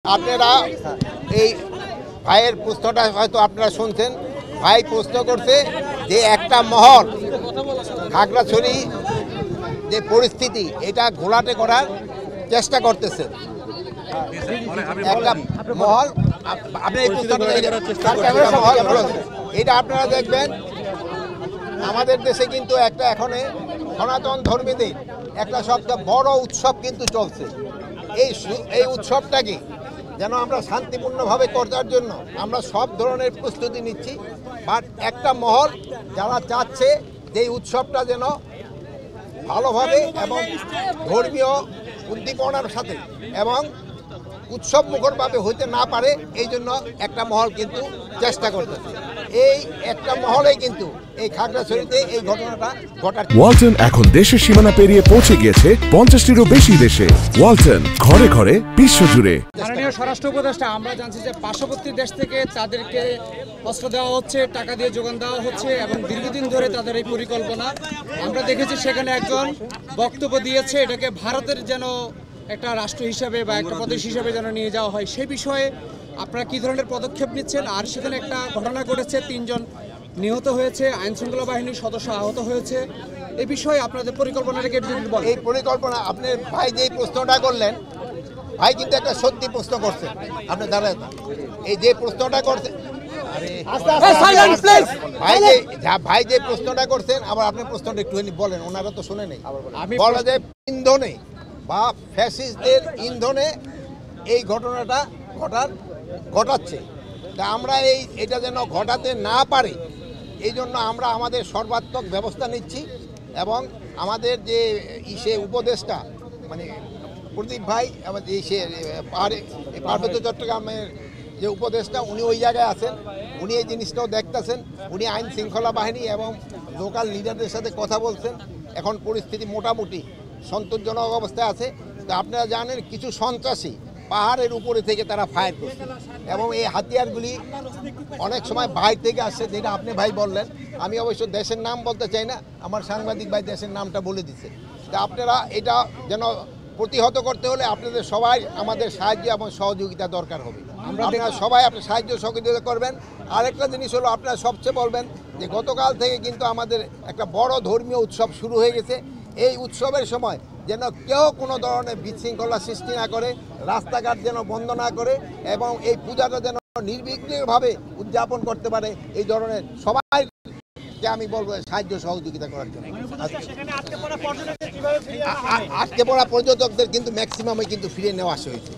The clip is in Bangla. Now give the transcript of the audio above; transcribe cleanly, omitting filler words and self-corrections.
আপনারা এই ভাইয়ের প্রশ্নটা হয়তো আপনারা শুনছেন। ভাই প্রশ্ন করছে যে একটা মহল খাগড়াছড়ি যে পরিস্থিতি এটা ঘোলাটে করার চেষ্টা করতেছে। একটা মহল আপনি এই প্রশ্নটা এটা আপনারা দেখবেন আমাদের দেশে কিন্তু একটা এখন সনাতন ধর্মীদের একটা সবচেয়ে বড় উৎসব কিন্তু চলছে। এই উৎসবটাকে যেন আমরা শান্তিপূর্ণভাবে করার জন্য আমরা সব ধরনের প্রস্তুতি নিচ্ছি। বাট একটা মহল যারা চাচ্ছে যে এই উৎসবটা যেন ভালোভাবে এবং ধর্মীয় উদ্দীপনার সাথে এবং উৎসব মুখরভাবে হইতে না পারে, এই জন্য একটা মহল কিন্তু চেষ্টা করতেছে। এই একটা মহলে কিন্তু এই খাগড়াছড়িতে এই ঘটনাটা ঘটাচ্ছে। ওয়ালটন এখন দেশের সীমানা পেরিয়ে পৌঁছে গিয়েছে 50টিরও বেশি দেশে। ওয়ালটন, ঘরে ঘরে বিশ্বজুড়ে। মাননীয় স্বরাষ্ট্র উপদেষ্টা, আমরা জানছি যে পার্শ্ববর্তী দেশ থেকে তাদেরকে অস্ত্র দেওয়া হচ্ছে, টাকা দিয়ে যোগান দেওয়া হচ্ছে এবং দীর্ঘদিন ধরে তাদের এই পরিকল্পনা। আমরা দেখেছি সেখানে একজন বক্তব্য দিয়েছে এটাকে ভারতের যেন একটা রাষ্ট্র হিসাবে বা একটা প্রদেশ হিসাবে যেন নিয়ে যাওয়া হয়। সেই বিষয়ে আপনারা কী ধরনের পদক্ষেপ নিচ্ছেন? আর সেখানে একটা ঘটনা ঘটেছে, 3 জন নিহত হয়েছে, আইনশৃঙ্খলা বাহিনীর সদস্য আহত হয়েছে। এই বিষয়ে আপনাদের পরিকল্পনাটাকে বলেন। এই পরিকল্পনা আপনি ভাই যে প্রশ্নটা করলেন, ভাই কিন্তু একটা সত্যি প্রশ্ন করছেন। আপনি দাঁড়ায় এই যে প্রশ্নটা করছেন, ভাই যে প্রশ্নটা করছেন, আবার আপনি প্রশ্নটা একটু বলেন, ওনারা তো শুনে নেই। বলা যায় ইন্ধনে বা ফ্যাসিস্টদের ইন্ধনে এই ঘটনাটা ঘটাচ্ছে। তা আমরা এটা যেন ঘটাতে না পারে এই জন্য আমরা আমাদের সর্বাত্মক ব্যবস্থা নিচ্ছি। এবং আমাদের যে উপদেষ্টা মানে প্রদীপ ভাই, আমাদের পার্বত্য চট্টগ্রামের যে উপদেষ্টা, উনি ওই জায়গায় আছেন, উনি এই জিনিসটাও দেখতেছেন। উনি আইন শৃঙ্খলা বাহিনী এবং লোকাল লিডারদের সাথে কথা বলছেন। এখন পরিস্থিতি মোটামুটি সন্তোষজনক অবস্থায় আছে। তো আপনারা জানেন কিছু সন্ত্রাসী পাহাড়ের উপরে থেকে তারা ফায়ার করছে এবং এই হাতিয়ারগুলি অনেক সময় বাইরে থেকে আসছে, যেটা আপনি ভাই বললেন। আমি অবশ্য দেশের নাম বলতে চাই না, আমার সাংবাদিক ভাই দেশের নামটা বলে দিচ্ছে। তা আপনারা এটা যেন প্রতিহত করতে হলে আপনাদের সবাই আমাদের সাহায্য এবং সহযোগিতা দরকার হবে। আপনারা সবাই আপনি সাহায্য সহযোগিতা করবেন। আরেকটা জিনিস হলো, আপনারা সবচেয়ে বলবেন যে গতকাল থেকে কিন্তু আমাদের একটা বড় ধর্মীয় উৎসব শুরু হয়ে গেছে। এই উৎসবের সময় যেন কেউ কোনো ধরনের বিশৃঙ্খলা সৃষ্টি না করে, রাস্তাঘাট যেন বন্ধ না করে এবং এই পূজাটা যেন নির্বিঘ্নভাবে উদযাপন করতে পারে, এই ধরনের সবাইকে আমি বলবো সাহায্য সহযোগিতা করার জন্য। আটকে পড়া পর্যটকদের কিন্তু ম্যাক্সিমামই কিন্তু ফিরিয়ে নেওয়া হয়েছে।